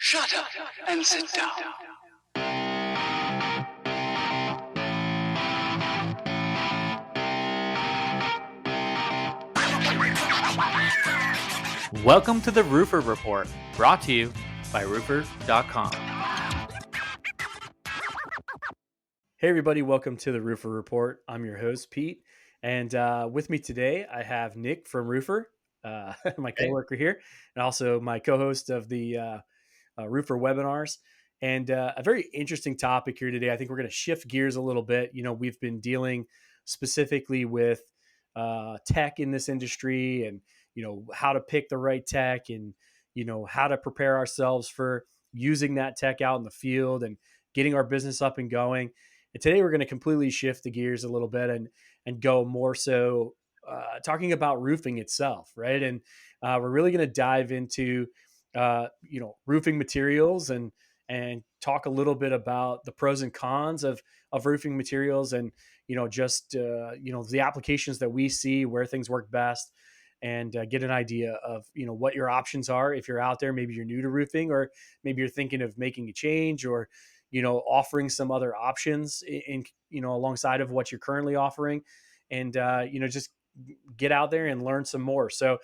Shut up and sit down. Welcome to the Roofr Report, brought to you by Roofr.com. Hey everybody, welcome to the Roofr Report. I'm your host, Pete, and with me today I have Nick from Roofr, my Hey. coworker here, and also my co-host of the Roofr webinars. And a very interesting topic here today. I think we're going to shift gears a little bit. You know, we've been dealing specifically with tech in this industry, and how to pick the right tech, and how to prepare ourselves for using that tech out in the field and getting our business up and going. And today we're going to completely shift the gears a little bit and go more so talking about roofing itself, right? And we're really going to dive into roofing materials and talk a little bit about the pros and cons of roofing materials, and just the applications that we see, where things work best, and get an idea of what your options are if you're out there. Maybe you're new to roofing, or maybe you're thinking of making a change, or offering some other options in alongside of what you're currently offering, and just get out there and learn some more. So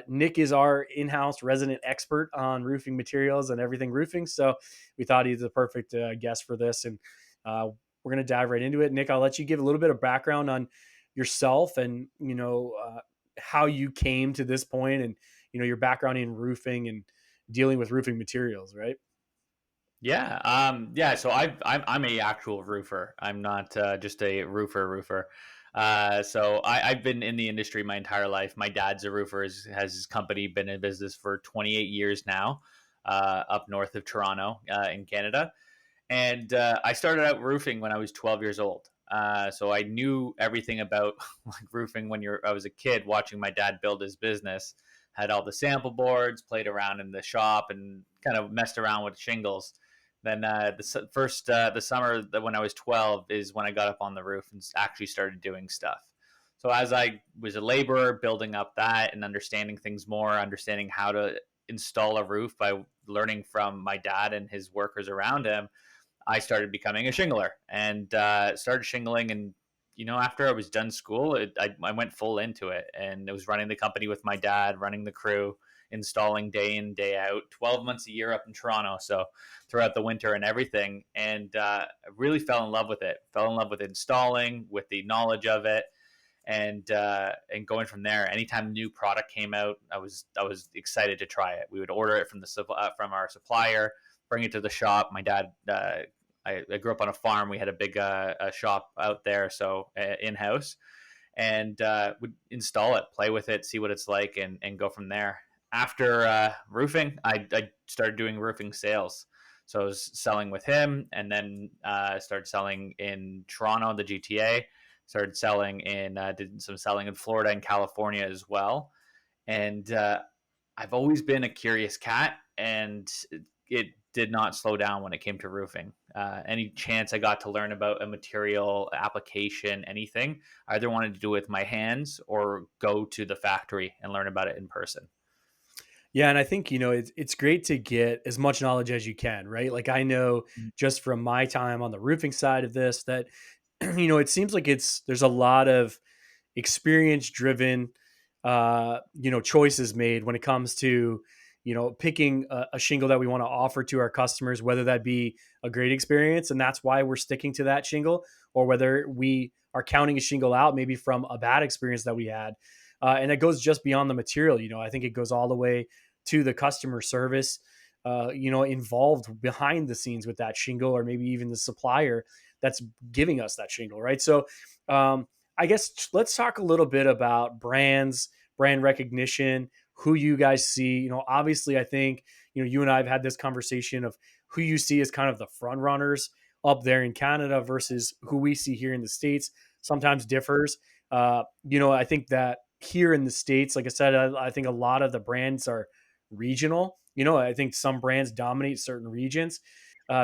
Nick is our in-house resident expert on roofing materials and everything roofing. So we thought he's the perfect guest for this. And we're going to dive right into it. Nick, I'll let you give a little bit of background on yourself, and, how you came to this point, and, your background in roofing and dealing with roofing materials, right? Yeah. So I'm a actual roofer. I'm not just a roofer. I've been in the industry my entire life. My dad's a roofer. Has his company been in business for 28 years now, up north of Toronto, in Canada. And I started out roofing when I was 12 years old. So I knew everything about like roofing I was a kid watching my dad build his business. Had all the sample boards, played around in the shop, and kind of messed around with shingles. Then the summer that when I was 12 is when I got up on the roof and actually started doing stuff. So as I was a laborer, building up that and understanding things more, understanding how to install a roof by learning from my dad and his workers around him, I started becoming a shingler and started shingling. And after I was done school, I went full into it, and it was running the company with my dad, running the crew, installing day in day out, 12 months a year up in Toronto. So throughout the winter and everything, and I really fell in love with it. Fell in love with installing, with the knowledge of it, and going from there. Anytime a new product came out, I was excited to try it. We would order it from our supplier, bring it to the shop. My dad, I grew up on a farm. We had a big a shop out there, so in house, and would install it, play with it, see what it's like, and go from there. After roofing, I started doing roofing sales. So I was selling with him, and then started selling in Toronto, the GTA. Started selling did some selling in Florida and California as well. And I've always been a curious cat, and it did not slow down when it came to roofing. Any chance I got to learn about a material application, anything, I either wanted to do it with my hands or go to the factory and learn about it in person. Yeah, and I think it's great to get as much knowledge as you can, right? Like, I know just from my time on the roofing side of this that it seems like there's a lot of experience driven choices made when it comes to picking a shingle that we want to offer to our customers, whether that be a great experience and that's why we're sticking to that shingle, or whether we are counting a shingle out maybe from a bad experience that we had. And it goes just beyond the material. I think it goes all the way to the customer service involved behind the scenes with that shingle, or maybe even the supplier that's giving us that shingle, right? So I guess let's talk a little bit about brands, brand recognition, who you guys see. Obviously, I think you and I have had this conversation of who you see as kind of the front runners up there in Canada versus who we see here in the States. Sometimes differs. I think that here in the States, like I said, I think a lot of the brands are regional. I think some brands dominate certain regions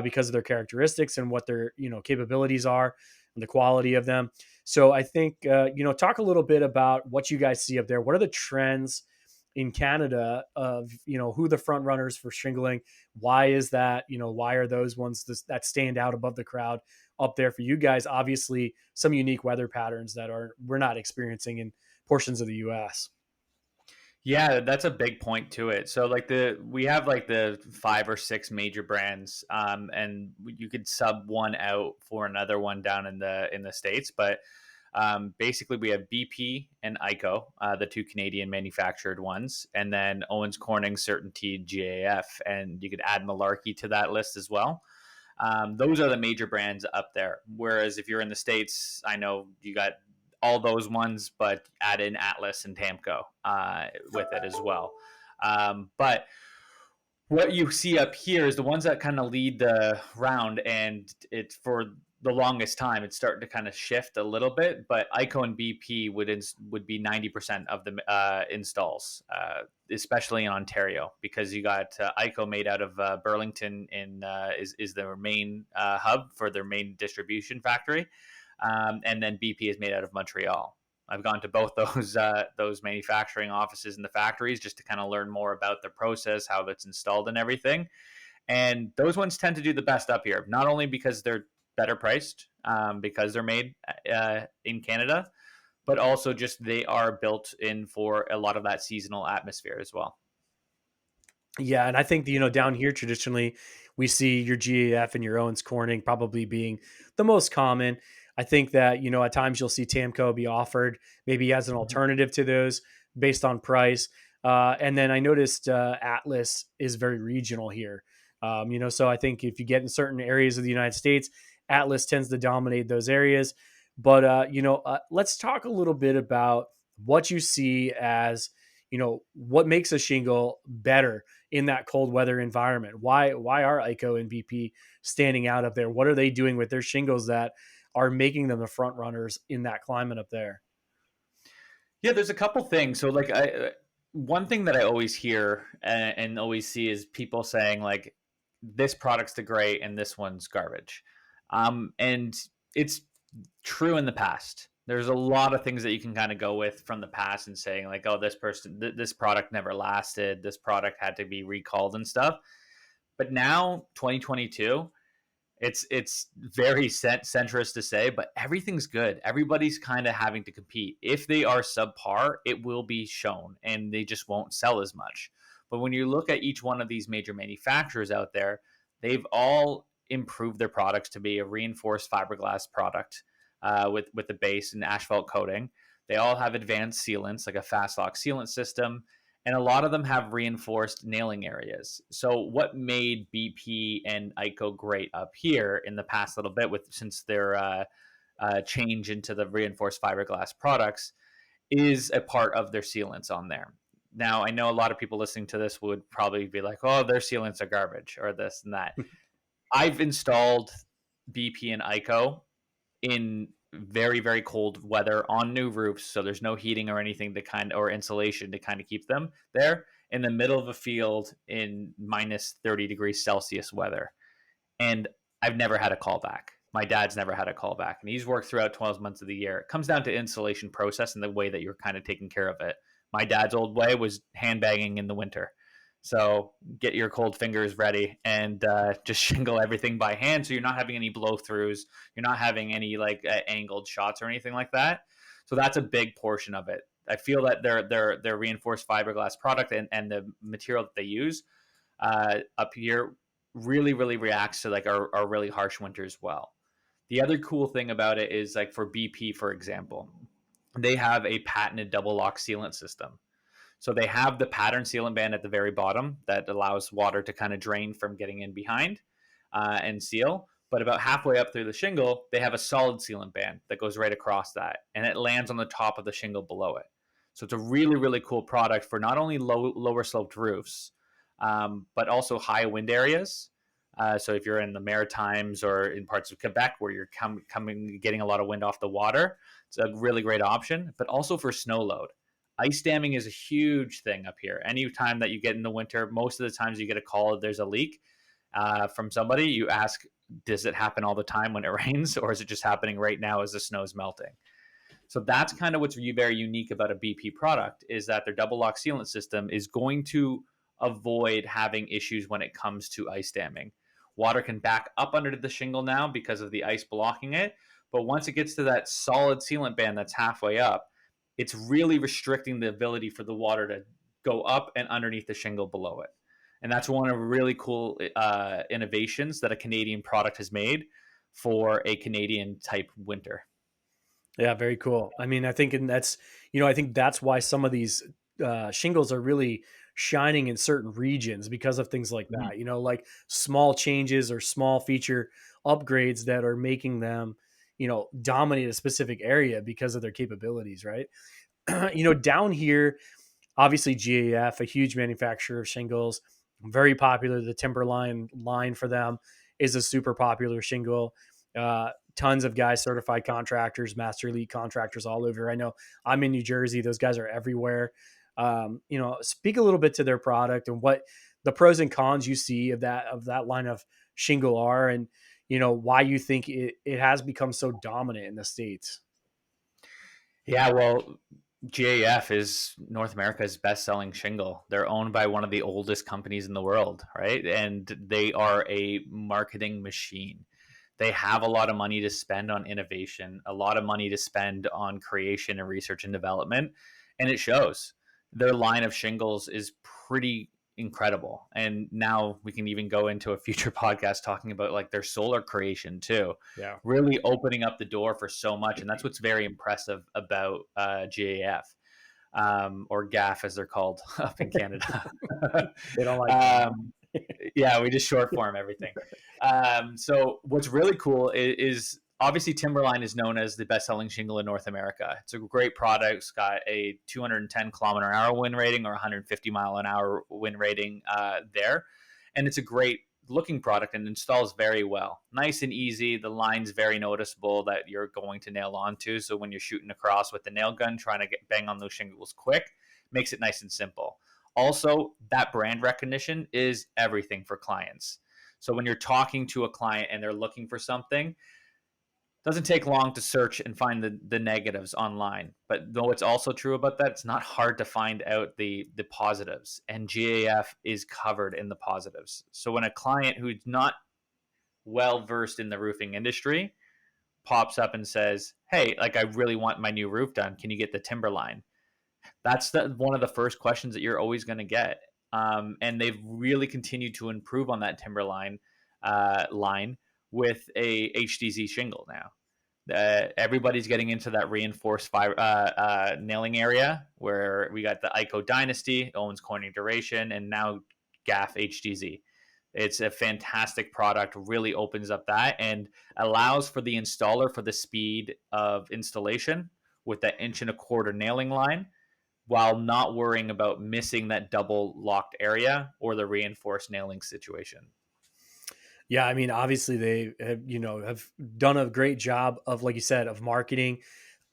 because of their characteristics and what their capabilities are and the quality of them. So I think talk a little bit about what you guys see up there. What are the trends in Canada of, who the front runners for shingling. Why is that? Why are those ones that stand out above the crowd up there for you guys? Obviously, some unique weather patterns that we're not experiencing in portions of the U.S. Yeah, that's a big point to it. So like we have like the 5 or 6 major brands, and you could sub one out for another one down in the States. But basically, we have BP and ICO, the two Canadian manufactured ones, and then Owens Corning, Certainty, GAF, and you could add Malarkey to that list as well. Those are the major brands up there. Whereas if you're in the States, I know you got all those ones, but add in Atlas and Tamco with it as well. But what you see up here is the ones that kind of lead the round, and it's for the longest time it's starting to kind of shift a little bit. But ICO and BP would be 90% of the installs, especially in Ontario, because you got ICO made out of Burlington is their main hub for their main distribution factory, and then BP is made out of Montreal. I've gone to both those manufacturing offices and the factories just to kind of learn more about the process, how it's installed, and everything. And those ones tend to do the best up here, not only because they're better priced, because they're made in Canada, but also just they are built in for a lot of that seasonal atmosphere as well. Yeah, and I think down here traditionally we see your GAF and your Owens Corning probably being the most common. I think that at times you'll see Tamco be offered maybe as an Mhm. alternative to those based on price. And then I noticed Atlas is very regional here. So I think if you get in certain areas of the United States, Atlas tends to dominate those areas. But let's talk a little bit about what you see as what makes a shingle better in that cold weather environment. Why are ICO and BP standing out up there? What are they doing with their shingles that are making them the front runners in that climate up there? Yeah, there's a couple things. So like one thing that I always hear and always see is people saying like this product's the great and this one's garbage. And it's true in the past. There's a lot of things that you can kind of go with from the past and saying like, oh, this product never lasted. This product had to be recalled and stuff. But now, 2022, it's very centrist to say, but everything's good. Everybody's kind of having to compete. If they are subpar, it will be shown, and they just won't sell as much. But when you look at each one of these major manufacturers out there, they've all improved their products to be a reinforced fiberglass product with the base and asphalt coating. They all have advanced sealants, like a fast lock sealant system, and a lot of them have reinforced nailing areas. So what made BP and ICO great up here in the past little bit, with since their change into the reinforced fiberglass products, is a part of their sealants on there. Now I know a lot of people listening to this would probably be like, "Oh, their sealants are garbage," or this and that. I've installed BP and ICO in very very cold weather on new roofs, so there's no heating or anything to or insulation to kind of keep them there in the middle of a field in minus 30 degrees Celsius weather, and I've never had a callback. My dad's never had a callback, and he's worked throughout 12 months of the year. It comes down to insulation process and the way that you're kind of taking care of it. My dad's old way was handbagging in the winter. So get your cold fingers ready and just shingle everything by hand, so you're not having any blow throughs, you're not having any like angled shots or anything like that. So that's a big portion of it. I feel that their reinforced fiberglass product and the material that they use up here really really reacts to like our really harsh winters well. The other cool thing about it is like for BP, for example, they have a patented double lock sealant system. So they have the pattern sealant band at the very bottom that allows water to kind of drain from getting in behind and seal. But about halfway up through the shingle, they have a solid sealant band that goes right across that, and it lands on the top of the shingle below it. So it's a really, really cool product for not only lower sloped roofs, but also high wind areas. So if you're in the Maritimes or in parts of Quebec where you're getting a lot of wind off the water, it's a really great option. But also for snow load, ice damming is a huge thing up here. Anytime that you get in the winter, most of the times you get a call, there's a leak from somebody. You ask, does it happen all the time when it rains, or is it just happening right now as the snow's melting? So that's kind of what's very unique about a BP product, is that their double lock sealant system is going to avoid having issues when it comes to ice damming. Water can back up under the shingle now because of the ice blocking it, but once it gets to that solid sealant band that's halfway up, it's really restricting the ability for the water to go up and underneath the shingle below it. And that's one of the really cool innovations that a Canadian product has made for a Canadian type winter. Yeah, very cool. I mean, I think, and that's, I think that's why some of these shingles are really shining in certain regions because of things like Mhm. that, like small changes or small feature upgrades that are making them, dominate a specific area because of their capabilities, right? Down here, obviously GAF, a huge manufacturer of shingles, very popular. The Timberline line for them is a super popular shingle. Tons of guys, certified contractors, master elite contractors all over. I know I'm in New Jersey. Those guys are everywhere. Speak a little bit to their product and what the pros and cons you see of that line of shingle are, and why you think it has become so dominant in the States. Yeah, well, GAF is North America's best-selling shingle. They're owned by one of the oldest companies in the world, right? And they are a marketing machine. They have a lot of money to spend on innovation, a lot of money to spend on creation and research and development, and it shows. Their line of shingles is pretty incredible. And now we can even go into a future podcast talking about like their solar creation too, Yeah. really opening up the door for so much. And that's what's very impressive about GAF, or GAF as they're called up in Canada. They don't like um, yeah, we just short form everything. So what's really cool is obviously Timberline is known as the best-selling shingle in North America. It's a great product. It's got a 210-kilometer-an-hour wind rating or 150-mile-an-hour wind rating there, and it's a great looking product and installs very well. Nice and easy. The line's very noticeable that you're going to nail onto. So when you're shooting across with the nail gun, trying to get bang on those shingles quick, makes it nice and simple. Also, that brand recognition is everything for clients. So when you're talking to a client and they're looking for something, it doesn't take long to search and find the negatives online. But though it's also true about that, it's not hard to find out the positives. And GAF is covered in the positives. So when a client who's not well versed in the roofing industry pops up and says, "Hey, like I really want my new roof done. Can you get the Timberline?" That's one of the first questions that you're always going to get. And they've really continued to improve on that Timberline line with a HDZ shingle now. Everybody's getting into that reinforced nailing area where we got the ICO Dynasty, Owens Corning Duration, and now GAF HDZ. It's a fantastic product, really opens up that and allows for the installer for the speed of installation with that 1.25 inch nailing line while not worrying about missing that double locked area or the reinforced nailing situation. Yeah, I mean, obviously they have done a great job of, like you said, of marketing.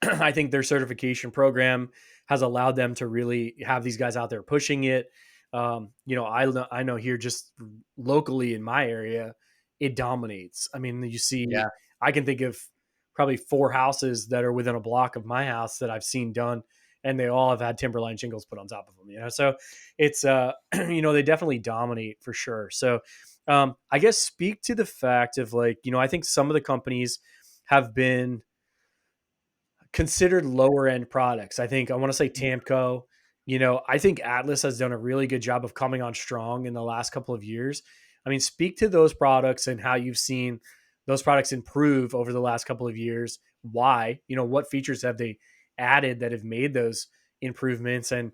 I think their certification program has allowed them to really have these guys out there pushing it. I know here just locally in my area, it dominates. I mean, you see, Yeah. I can think of probably 4 houses that are within a block of my house that I've seen done, and they all have had Timberline shingles put on top of them. So it's they definitely dominate for sure. So I guess speak to the fact of, like, I think some of the companies have been considered lower end products. I think I want to say Tamco. I think Atlas has done a really good job of coming on strong in the last couple of years. I mean, speak to those products and how you've seen those products improve over the last couple of years. Why? What features have they added that have made those improvements? And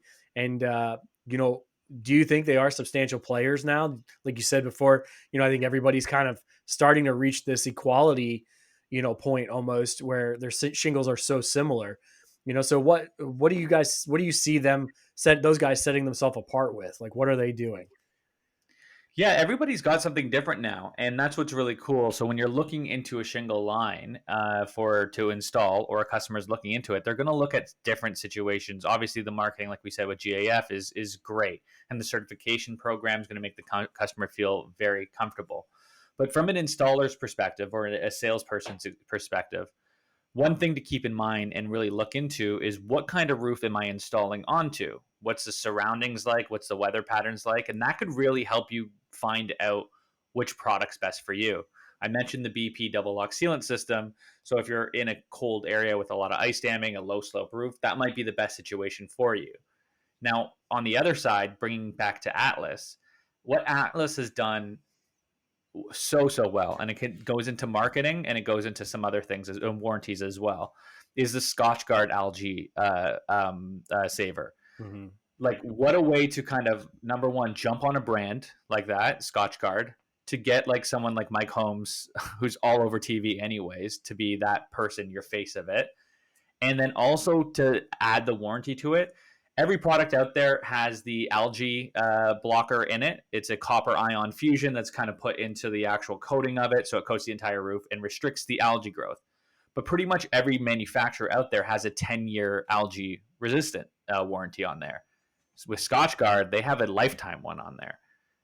do you think they are substantial players now? Like you said before, I think everybody's kind of starting to reach this equality point almost where their shingles are so similar. So what do you see them set those guys setting themselves apart with? Like, what are they doing? Yeah, everybody's got something different now, and that's what's really cool. So when you're looking into a shingle line for to install, or a customer's looking into it, they're going to look at different situations. Obviously, the marketing, like we said with GAF, is great, and the certification program is going to make the customer feel very comfortable. But from an installer's perspective or a salesperson's perspective, One thing to keep in mind and really look into is what kind of roof am I installing onto? What's the surroundings like? What's the weather patterns like? And that could really help you find out which product's best for you. I mentioned the BP double lock sealant system. So if you're in a cold area with a lot of ice damming, a low slope roof, that might be the best situation for you. Now, on the other side, bringing back to Atlas, what Atlas has done so well, and goes into marketing and it goes into some other things and warranties as well, is the Scotchgard algae saver. Mm-hmm. Like, what a way to kind of, number one, jump on a brand like that, Scotchgard, to get like someone like Mike Holmes, who's all over TV anyways, to be that person, your face of it, and then also to add the warranty to it. Every product out there has the algae blocker in it. It's a copper ion fusion that's kind of put into the actual coating of it, so it coats the entire roof and restricts the algae growth. But pretty much every manufacturer out there has a 10-year algae resistant warranty on there. With Scotchgard, they have a lifetime one on there.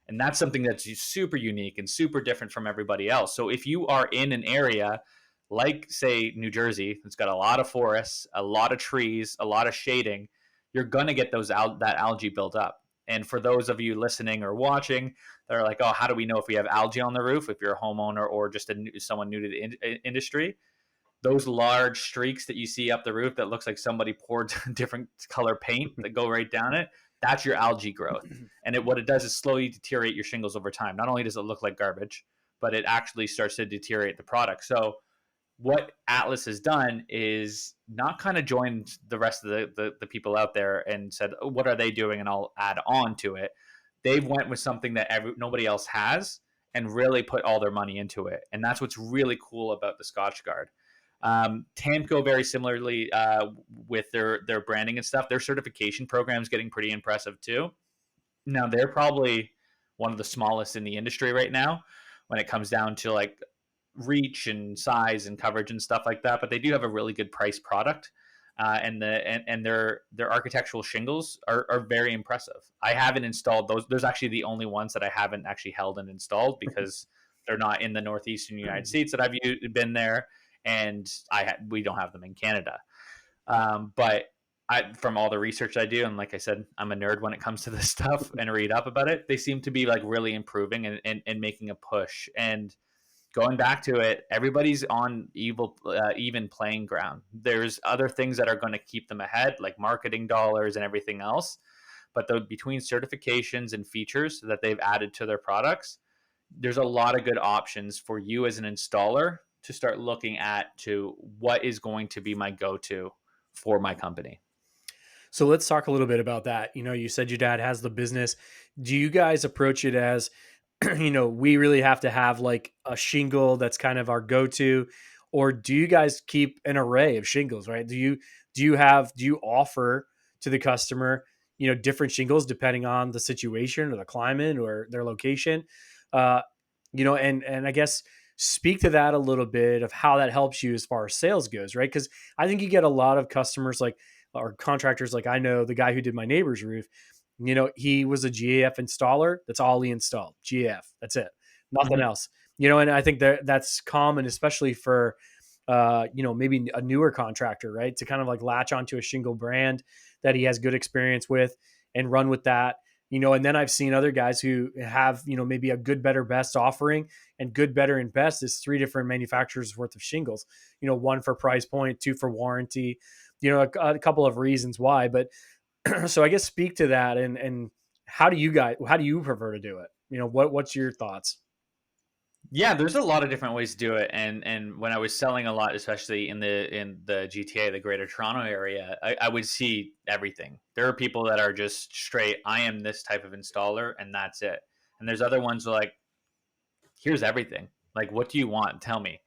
And that's something that's super unique and super different from everybody else. So if you are in an area like, say, New Jersey, it's got a lot of forests, a lot of trees, a lot of shading, you're going to get that algae built up. And for those of you listening or watching, they're like, oh, how do we know if we have algae on the roof? If you're a homeowner or just someone new to the industry, those large streaks that you see up the roof that looks like somebody poured different color paint that go right down it, that's your algae growth. And what it does is slowly deteriorate your shingles over time. Not only does it look like garbage, but it actually starts to deteriorate the product. So what Atlas has done is not kind of joined the rest of the people out there and said, oh, what are they doing? And I'll add on to it. They've went with something that nobody else has and really put all their money into it. And that's what's really cool about the Scotchgard. Tamco, very similarly, with their branding and stuff, their certification program is getting pretty impressive too. Now, they're probably one of the smallest in the industry right now when it comes down to like reach and size and coverage and stuff like that, but they do have a really good price product. And their architectural shingles are very impressive. I haven't installed those. There's actually the only ones that I haven't actually held and installed because they're not in the northeastern United States that I've been there, and we don't have them in Canada. But from all the research I do, and like I said, I'm a nerd when it comes to this stuff and read up about it, they seem to be like really improving and making a push. And going back to it, everybody's on even playing ground. There's other things that are going to keep them ahead, like marketing dollars and everything else. But between certifications and features that they've added to their products, there's a lot of good options for you as an installer to start looking at to what is going to be my go-to for my company. So let's talk a little bit about that. You said your dad has the business. Do you guys approach it as, we really have to have like a shingle that's kind of our go-to, or do you guys keep an array of shingles, right? Do you offer to the customer, different shingles depending on the situation or the climate or their location? Uh, and I guess speak to that a little bit of how that helps you as far as sales goes, right? Because I think you get a lot of customers like, or contractors, like I know the guy who did my neighbor's roof, he was a GAF installer. That's all he installed. GAF. That's it. Nothing Mm-hmm. else. And I think that's common, especially for, maybe a newer contractor, right? To kind of like latch onto a shingle brand that he has good experience with and run with that. And then I've seen other guys who have, maybe a good, better, best offering, and good, better, and best is 3 different manufacturers worth of shingles, one for price point, 2 for warranty, a couple of reasons why. But so I guess speak to that, and how do you prefer to do it? What's your thoughts? Yeah, there's a lot of different ways to do it, and when I was selling a lot, especially in the GTA, the Greater Toronto area, I would see everything. There are people that are just straight, I am this type of installer, and that's it. And there's other ones who are like, here's everything. Like, what do you want? Tell me.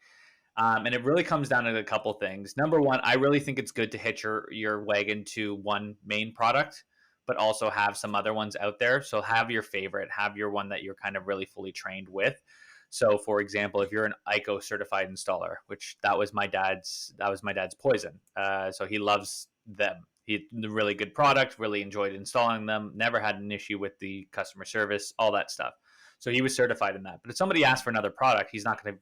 And it really comes down to a couple things. Number one, I really think it's good to hitch your wagon to one main product, but also have some other ones out there. So have your favorite, have your one that you're kind of really fully trained with. So, for example, if you're an ICO certified installer, which that was my dad's poison. So he loves them. He really good product, really enjoyed installing them, never had an issue with the customer service, all that stuff. So he was certified in that. But if somebody asked for another product, he's not going to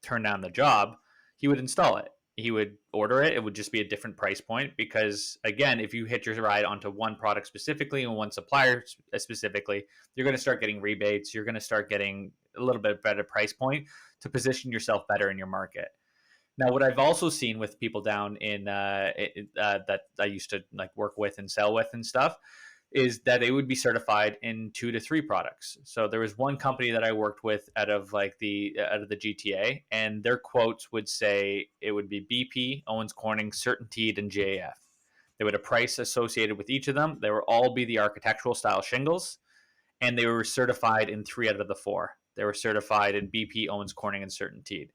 turn down the job. He would install it. he would order it. It would just be a different price point because, again, if you hit your ride onto one product specifically and one supplier specifically, you're going to start getting rebates. You're going to start getting a little bit better price point to position yourself better in your market. Now, what I've also seen with people down in that I used to like work with and sell with and stuff is that they would be certified in 2 to 3 products. So there was one company that I worked with out of the GTA, and their quotes would say it would be BP, Owens Corning, CertainTeed, and JAF. They would have a price associated with each of them. They would all be the architectural style shingles, and they were certified in 3 out of the 4. They were certified in BP, Owens Corning, and CertainTeed.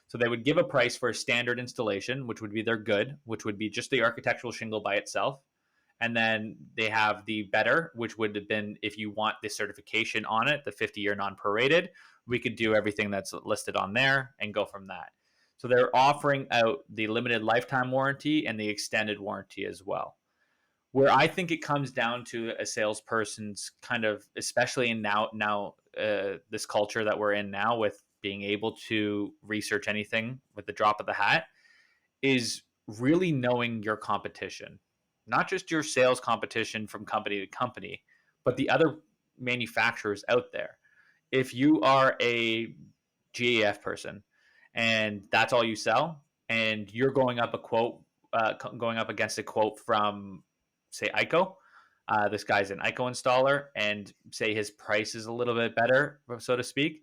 So they would give a price for a standard installation, which would be their good, which would be just the architectural shingle by itself. And then they have the better, which would have been if you want the certification on it, the 50-year non-prorated, we could do everything that's listed on there and go from that. So they're offering out the limited lifetime warranty and the extended warranty as well. Where I think it comes down to a salesperson's kind of, especially in now this culture that we're in now with being able to research anything with the drop of the hat, is really knowing your competition, not just your sales competition from company to company, but the other manufacturers out there. If you are a GAF person and that's all you sell, and you're going up against a quote from, say, ICO. This guy's an ICO installer, and say his price is a little bit better, so to speak.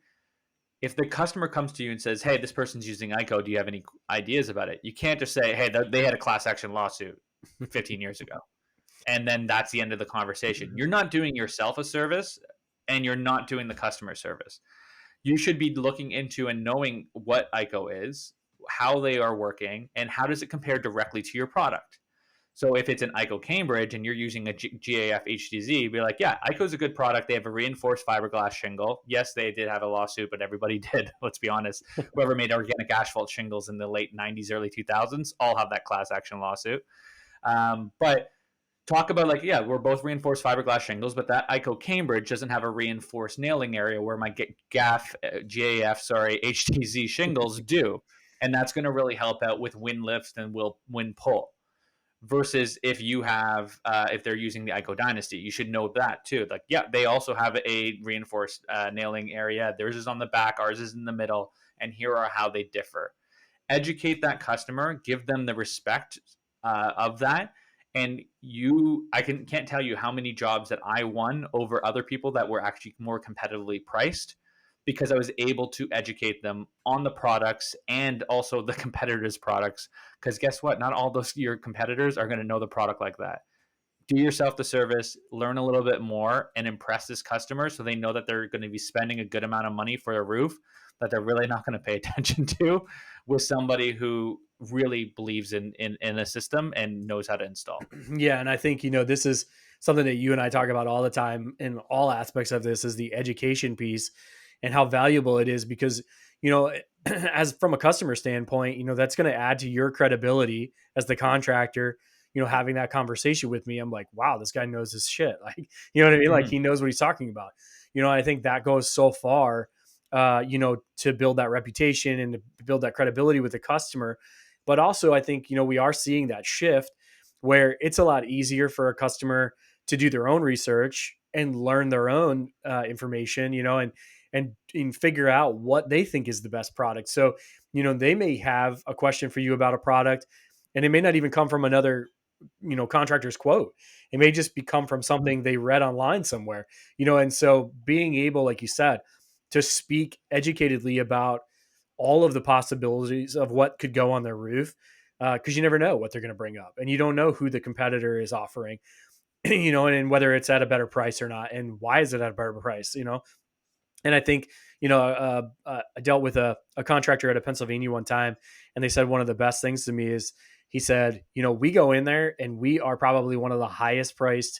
If the customer comes to you and says, "Hey, this person's using ICO, do you have any ideas about it?" You can't just say, "Hey, they had a class action lawsuit 15 years ago," and then that's the end of the conversation. You're not doing yourself a service, and you're not doing the customer service. You should be looking into and knowing what ICO is, how they are working, and how does it compare directly to your product. So if it's an ICO Cambridge and you're using a GAF HDZ, be like, yeah, ICO is a good product. They have a reinforced fiberglass shingle. Yes, they did have a lawsuit, but everybody did. Let's be honest. Whoever made organic asphalt shingles in the late 90s, early 2000s, all have that class action lawsuit. But talk about like, yeah, we're both reinforced fiberglass shingles, but that ICO Cambridge doesn't have a reinforced nailing area where my HTZ shingles do. And that's going to really help out with wind lift and wind pull. Versus if you have, if they're using the ICO Dynasty, you should know that too. Like, yeah, they also have a reinforced nailing area. Theirs is on the back, ours is in the middle, and here are how they differ. Educate that customer, give them the respect of that, and can't tell you how many jobs that I won over other people that were actually more competitively priced because I was able to educate them on the products and also the competitors' products. Because guess what? Not all those your competitors are going to know the product like that. Do yourself the service, learn a little bit more, and impress this customer so they know that they're going to be spending a good amount of money for a roof that they're really not going to pay attention to with somebody who really believes in a system and knows how to install. Yeah, and I think this is something that you and I talk about all the time in all aspects of this is the education piece and how valuable it is because as from a customer standpoint, that's going to add to your credibility as the contractor. Having that conversation with me, I'm like, wow, this guy knows his shit. Like, you know what I mean? Like he knows what he's talking about. I think that goes so far, to build that reputation and to build that credibility with the customer. But also, I think, we are seeing that shift where it's a lot easier for a customer to do their own research and learn their own information, and figure out what they think is the best product. So, they may have a question for you about a product and it may not even come from another, contractor's quote. It may just come from something they read online somewhere, and so being able, like you said, to speak educatedly about all of the possibilities of what could go on their roof, because you never know what they're going to bring up and you don't know who the competitor is offering, and whether it's at a better price or not, and why is it at a better price, and I think, I dealt with a contractor at a Pennsylvania one time, and they said one of the best things to me is he said, we go in there and we are probably one of the highest priced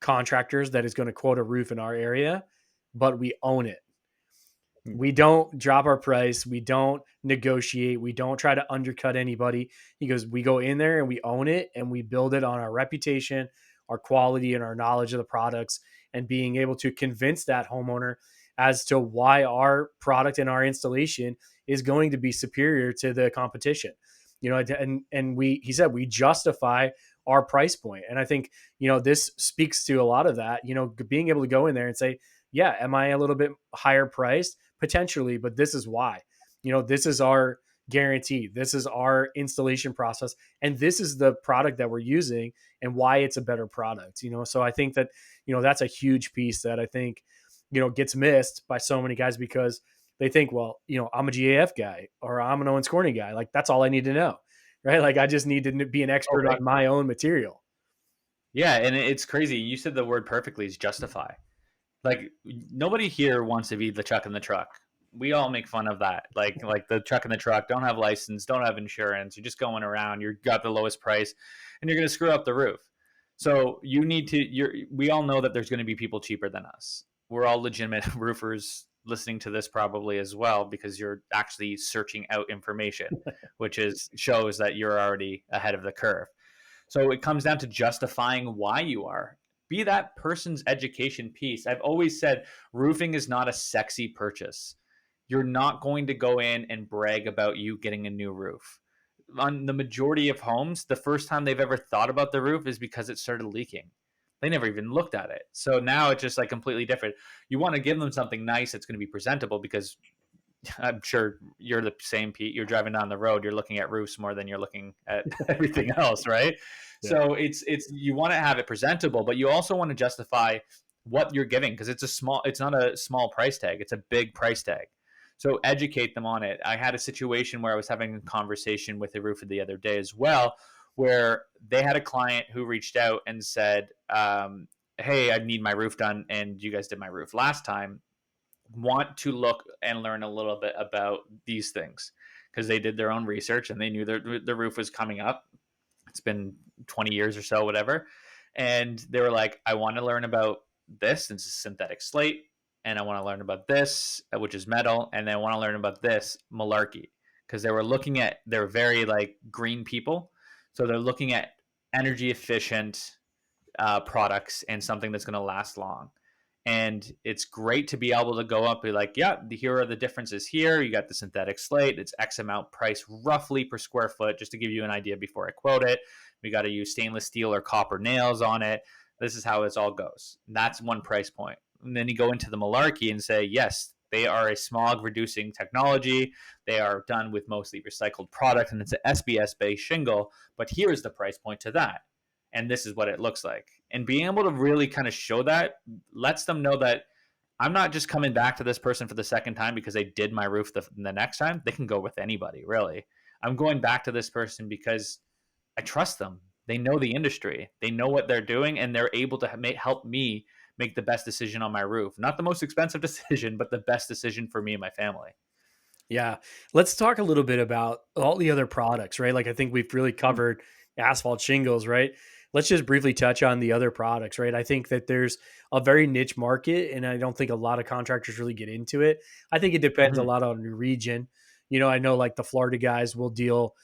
contractors that is going to quote a roof in our area, but we own it. We don't drop our price. We don't negotiate. We don't try to undercut anybody. He goes, we go in there and we own it and we build it on our reputation, our quality, and our knowledge of the products, and being able to convince that homeowner as to why our product and our installation is going to be superior to the competition. and he said we justify our price point. And I think, this speaks to a lot of that, being able to go in there and say, yeah, am I a little bit higher priced? Potentially, but this is why. This is our guarantee. This is our installation process. And this is the product that we're using and why it's a better product. So I think that, that's a huge piece that I think, gets missed by so many guys because they think, well, I'm a GAF guy or I'm an Owens Corning guy. Like, that's all I need to know. Right. Like, I just need to be an Oh, expert big on my own material. Yeah, and it's crazy. You said the word perfectly is justify. Like nobody here wants to be the chuck in the truck. We all make fun of that. Like the truck in the truck, don't have license, don't have insurance. You're just going around. You got the lowest price, and you're going to screw up the roof. So you need to. We all know that there's going to be people cheaper than us. We're all legitimate roofers listening to this probably as well because you're actually searching out information, which is shows that you're already ahead of the curve. So it comes down to justifying why you are. Be that person's education piece. I've always said roofing is not a sexy purchase. You're not going to go in and brag about you getting a new roof. On the majority of homes, the first time they've ever thought about the roof is because it started leaking. They never even looked at it. So now it's just like completely different. You want to give them something nice that's going to be presentable because I'm sure you're the same, Pete. You're driving down the road, you're looking at roofs more than you're looking at everything else, right? Yeah. So it's you want to have it presentable, but you also want to justify what you're giving because it's not a small price tag, it's a big price tag. So educate them on it. I had a situation where I was having a conversation with a roofer the other day as well, where they had a client who reached out and said, "Hey, I need my roof done, and you guys did my roof last time. Want to look and learn a little bit about these things because they did their own research and they knew the roof was coming up. It's been 20 years or so, whatever. And they were like, I want to learn about this. It's a synthetic slate. And I want to learn about this, which is metal. And then I want to learn about this malarkey because they're very like green people. So they're looking at energy efficient products and something that's going to last long. And it's great to be able to go up and be like, yeah, here are the differences here. You got the synthetic slate. It's X amount price roughly per square foot, just to give you an idea before I quote it. We got to use stainless steel or copper nails on it. This is how it all goes. And that's one price point. And then you go into the malarkey and say, yes, they are a smog reducing technology. They are done with mostly recycled product and it's an SBS based shingle. But here's the price point to that. And this is what it looks like. And being able to really kind of show that lets them know that I'm not just coming back to this person for the second time because they did my roof the next time. They can go with anybody, really. I'm going back to this person because I trust them. They know the industry, they know what they're doing, and they're able to help me make the best decision on my roof. Not the most expensive decision, but the best decision for me and my family. Yeah. Let's talk a little bit about all the other products, right? Like, I think we've really covered asphalt shingles, right? Let's just briefly touch on the other products, right? I think that there's a very niche market, and I don't think a lot of contractors really get into it. I think it depends a Mm-hmm. lot on your region. I know like the Florida guys will deal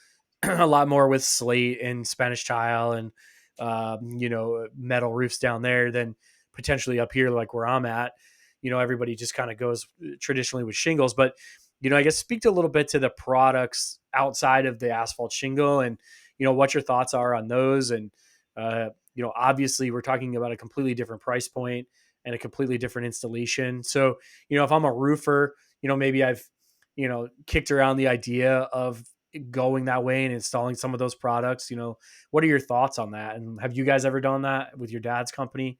a lot more with slate and Spanish tile and, metal roofs down there than potentially up here, like where I'm at. Everybody just kind of goes traditionally with shingles, but I guess speak to a little bit to the products outside of the asphalt shingle and, what your thoughts are on those. And, obviously we're talking about a completely different price point and a completely different installation. So, if I'm a roofer, maybe I've, kicked around the idea of going that way and installing some of those products. What are your thoughts on that? And have you guys ever done that with your dad's company?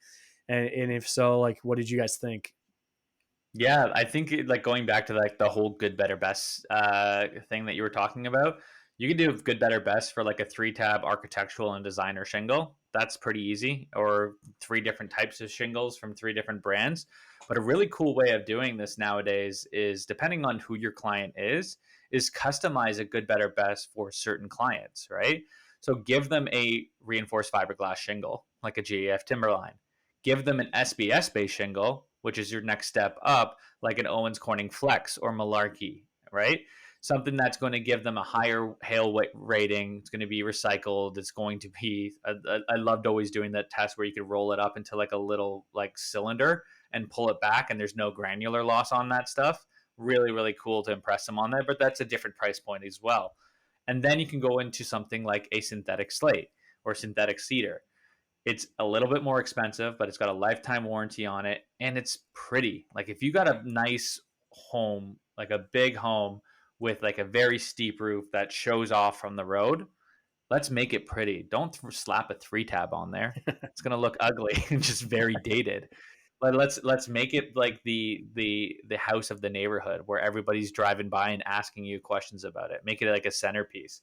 And if so, like, what did you guys think? Yeah, I think like going back to like the whole good, better, best thing that you were talking about, you can do good, better, best for like a 3 tab architectural and designer shingle. That's pretty easy, or 3 different types of shingles from 3 different brands. But a really cool way of doing this nowadays is depending on who your client is customize a good, better, best for certain clients, right? So give them a reinforced fiberglass shingle, like a GAF Timberline. Give them an SBS based shingle, which is your next step up, like an Owens Corning Flex or Malarkey, right? Something that's going to give them a higher hail rating. It's going to be recycled. It's going to be. I loved always doing that test where you could roll it up into like a little like cylinder and pull it back, and there's no granular loss on that stuff. Really, really cool to impress them on that. But that's a different price point as well. And then you can go into something like a synthetic slate or synthetic cedar. It's a little bit more expensive, but it's got a lifetime warranty on it, and it's pretty. Like if you got a nice home, like a big home with like a very steep roof that shows off from the road, let's make it pretty. Don't slap a 3 tab on there. It's gonna look ugly and just very dated. But let's make it like the house of the neighborhood where everybody's driving by and asking you questions about it. Make it like a centerpiece.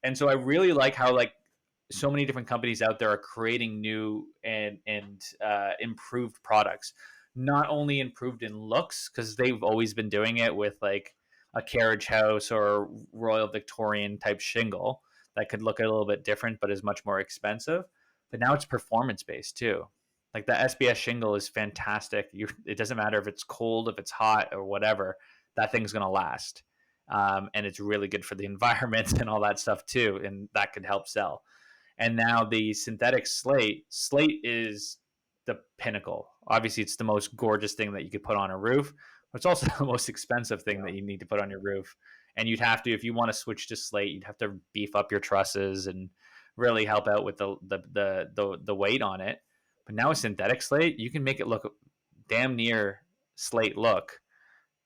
And so I really like how like so many different companies out there are creating new and improved products. Not only improved in looks because they've always been doing it with like a carriage house or Royal Victorian type shingle that could look a little bit different but is much more expensive. But now it's performance based too. Like the SBS shingle is fantastic. It doesn't matter if it's cold, if it's hot, or whatever. That thing's gonna last, and it's really good for the environment and all that stuff too. And that could help sell. And now the synthetic slate is the pinnacle. Obviously, it's the most gorgeous thing that you could put on a roof, but it's also the most expensive thing Yeah. that you need to put on your roof. And you'd have to, if you want to switch to slate, you'd have to beef up your trusses and really help out with the weight on it. But now with synthetic slate, you can make it look damn near slate look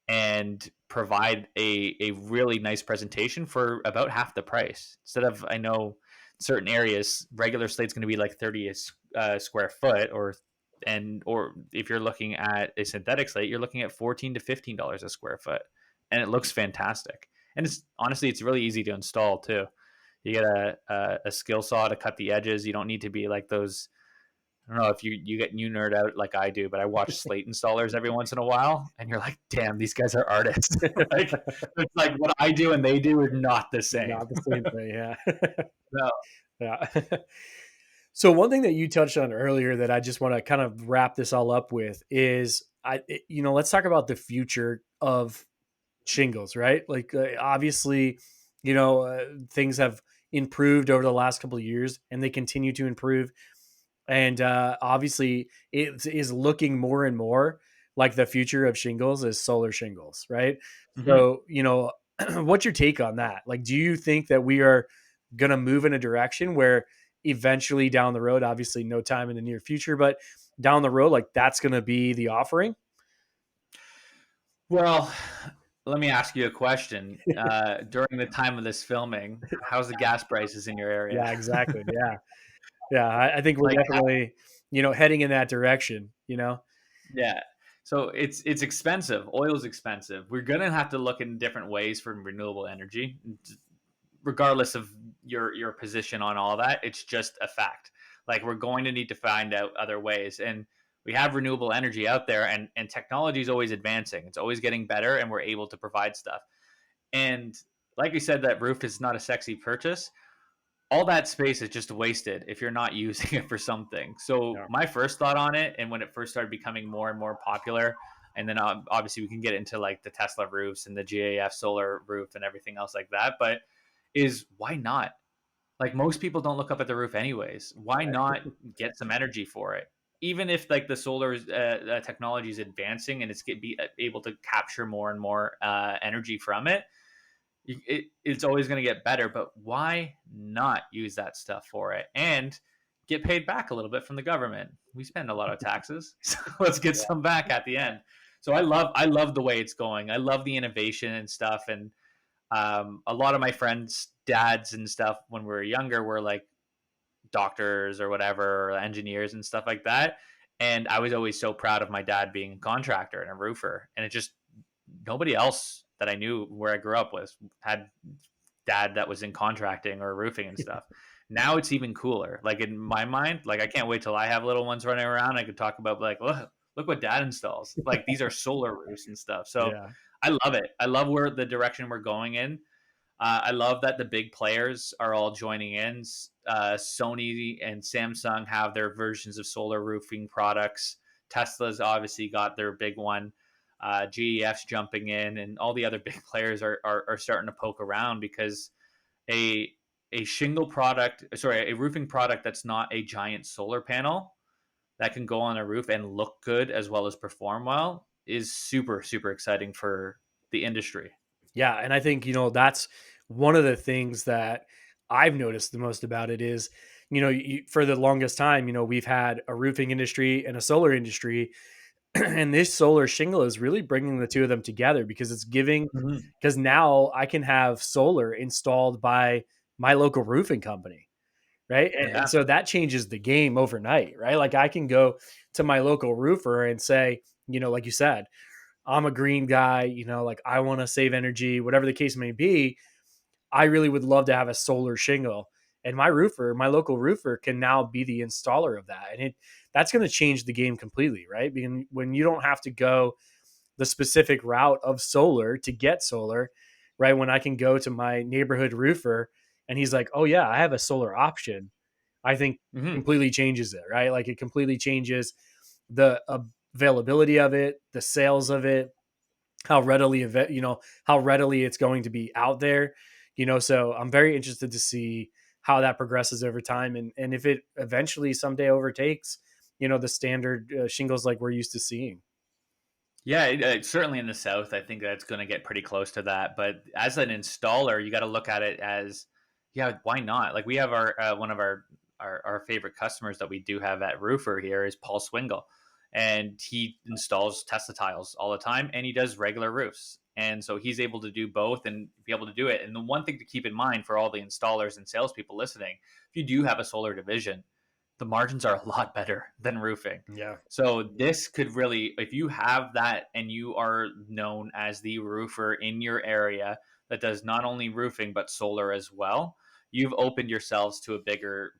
and provide a really nice presentation for about half the price. Instead of, I know certain areas, regular slate's going to be like 30 square foot, or if you're looking at a synthetic slate, you're looking at $14 to $15 a square foot, and it looks fantastic. And it's honestly, it's really easy to install too. You get a skill saw to cut the edges. You don't need to be like those. I don't know if you get new nerd out like I do, but I watch slate installers every once in a while, and you're like, damn, these guys are artists. Like it's like what I do and they do is not the same. Not the same thing. Yeah. No. Yeah. So one thing that you touched on earlier that I just want to kind of wrap this all up with is let's talk about the future of shingles, right? Like obviously, things have improved over the last couple of years and they continue to improve. And obviously it is looking more and more like the future of shingles is solar shingles, right? Mm-hmm. So, what's your take on that? Like, do you think that we are going to move in a direction where eventually down the road, obviously no time in the near future, but down the road, like that's going to be the offering? Well, let me ask you a question. During the time of this filming, how's the gas prices in your area? Yeah, exactly. Yeah. Yeah. I think we're Like, definitely, heading in that direction. yeah. So it's expensive. Oil's expensive. We're gonna have to look in different ways for renewable energy, regardless of your position on all that. It's just a fact. Like we're going to need to find out other ways, and we have renewable energy out there, and technology is always advancing. It's always getting better, and we're able to provide stuff. And like you said, that roof is not a sexy purchase. All that space is just wasted if you're not using it for something. So Yeah. my first thought on it, and when it first started becoming more and more popular, and then obviously we can get into like the Tesla roofs and the GAF solar roof and everything else like that, but is why not? Like most people don't look up at the roof anyways. Why not get some energy for it? Even if like the solar technology is advancing and be able to capture more and more energy from it, it's always going to get better, but why not use that stuff for it and get paid back a little bit from the government? We spend a lot of taxes, so let's get some back at the end. So I love the way it's going. I love the innovation and stuff, and a lot of my friends dads and stuff when we were younger were like doctors or whatever, or engineers and stuff like that, and I was always so proud of my dad being a contractor and a roofer, and it just nobody else that I knew where I grew up was had dad that was in contracting or roofing and stuff. Now it's even cooler. Like in my mind, like I can't wait till I have little ones running around. I could talk about like, look what dad installs. Like these are solar roofs and stuff. So Yeah. I love it. I love where the direction we're going in. I love that the big players are all joining in. Sony and Samsung have their versions of solar roofing products. Tesla's obviously got their big one. GEF's jumping in, and all the other big players are starting to poke around because a a shingle product, sorry, a roofing product that's not a giant solar panel that can go on a roof and look good as well as perform well is super super exciting for the industry. Yeah, and I think that's one of the things that I've noticed the most about it is, for the longest time, we've had a roofing industry and a solar industry, and this solar shingle is really bringing the two of them together because Mhm. because now I can have solar installed by my local roofing company. Right. And Yeah. so that changes the game overnight. Right. Like I can go to my local roofer and say, like you said, I'm a green guy, like I want to save energy, whatever the case may be. I really would love to have a solar shingle. And my local roofer can now be the installer of that. And that's going to change the game completely, right? Because when you don't have to go the specific route of solar to get solar, right? When I can go to my neighborhood roofer and he's like, "Oh yeah, I have a solar option." I think Mhm. completely changes it, right? Like it completely changes the availability of it, the sales of it, how readily it's going to be out there. So I'm very interested to see how that progresses over time, and if it eventually someday overtakes the standard shingles like we're used to seeing. Yeah, certainly in the South, I think that's going to get pretty close to that. But as an installer, you got to look at it as, yeah, why not? Like we have our one of our favorite customers that we do have at Roofer here is Paul Swingle, and he installs Tesla tiles all the time, and he does regular roofs, and so he's able to do both and be able to do it. And the one thing to keep in mind for all the installers and salespeople listening, if you do have a solar division, the margins are a lot better than roofing. Yeah. So this could really, if you have that and you are known as the roofer in your area that does not only roofing but solar as well, you've opened yourselves to a bigger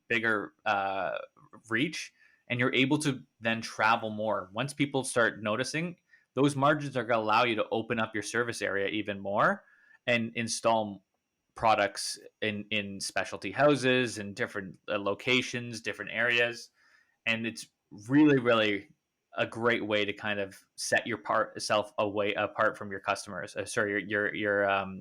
reach, and you're able to then travel more. Once people start noticing, those margins are going to allow you to open up your service area even more and install products in specialty houses and different locations, different areas, and it's really a great way to kind of set your part self away apart from your customers. Sorry, your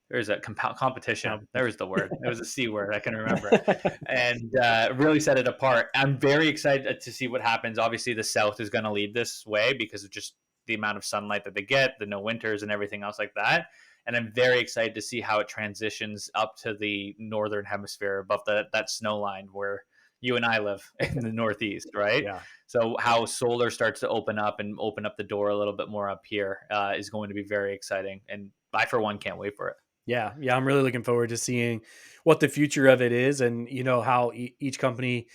there's a competition. There's the word. It was a C word. I can remember it, and really set it apart. I'm very excited to see what happens. Obviously, the South is going to lead this way because of just the amount of sunlight that they get, the no winters, and everything else like that. And I'm very excited to see how it transitions up to the northern hemisphere above that snow line where you and I live in the Northeast, right? Yeah. So how solar starts to open up the door a little bit more up here is going to be very exciting, and I for one can't wait for it. Yeah, yeah, I'm really looking forward to seeing what the future of it is, and how each company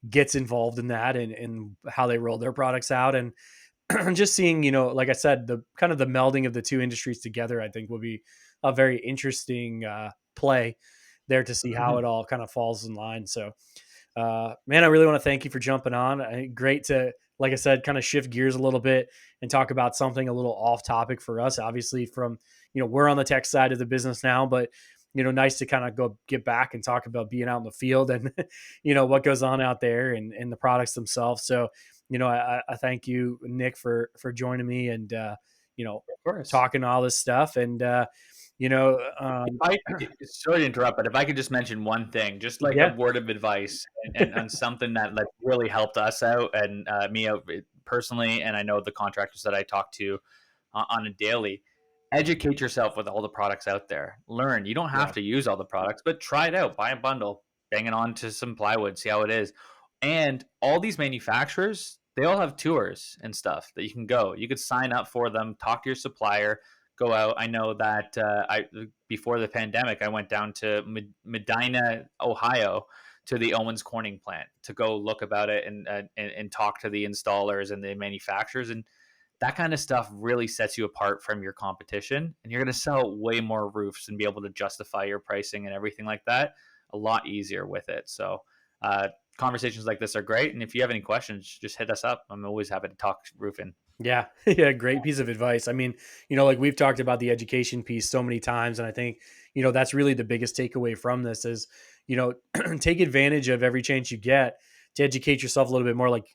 gets involved in that, and how they roll their products out, and just seeing, like I said, the kind of the melding of the two industries together. I think will be a very interesting play there to see how it Mhm. all kind of falls in line. So man, I really want to thank you for jumping on. Great to, like I said, kind of shift gears a little bit and talk about something a little off topic for us. Obviously, from we're on the tech side of the business now, but nice to kind of go get back and talk about being out in the field and what goes on out there and the products themselves. So, I thank you, Nick, for joining me and you know Of course. talking all this stuff and you know If um, I sorry to interrupt, but if I could just mention one thing, just like a yeah, word of advice and something that like really helped us out and me out personally, and I know the contractors that I talk to on a daily. Educate yourself with all the products out there. Learn. You don't have yeah, to use all the products, but try it out. Buy a bundle, bang it onto some plywood, see how it is. And all these manufacturers, they all have tours and stuff that you can go. You could sign up for them, talk to your supplier, go out. I know that I before the pandemic, I went down to Medina, Ohio, to the Owens Corning plant to go look about it and talk to the installers and the manufacturers, and that kind of stuff really sets you apart from your competition, and you're going to sell way more roofs and be able to justify your pricing and everything like that a lot easier with it. So conversations like this are great, and if you have any questions, just hit us up. I'm always happy to talk roofing. yeah. Yeah, great piece of advice. I mean, like we've talked about the education piece so many times, and I think that's really the biggest takeaway from this is take advantage of every chance you get to educate yourself a little bit more. Like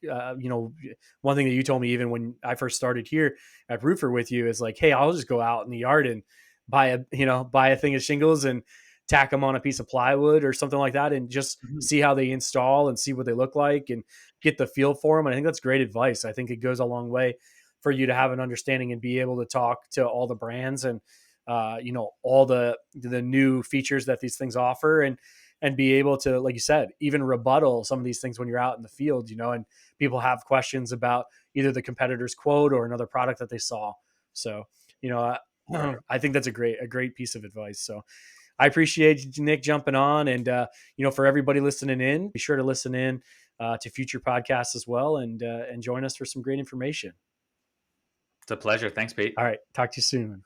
one thing that you told me even when I first started here at Roofer with you is like, hey, I'll just go out in the yard and buy a thing of shingles and tack them on a piece of plywood or something like that, and just Mhm. see how they install and see what they look like and get the feel for them. And I think that's great advice. I think it goes a long way for you to have an understanding and be able to talk to all the brands and all the new features that these things offer, and be able to, like you said, even rebuttal some of these things when you're out in the field, and people have questions about either the competitor's quote or another product that they saw. So, you know, I think that's a great piece of advice. So I appreciate Nick jumping on, and for everybody listening in, be sure to listen in to future podcasts as well, and join us for some great information. It's a pleasure. Thanks, Pete. All right, talk to you soon.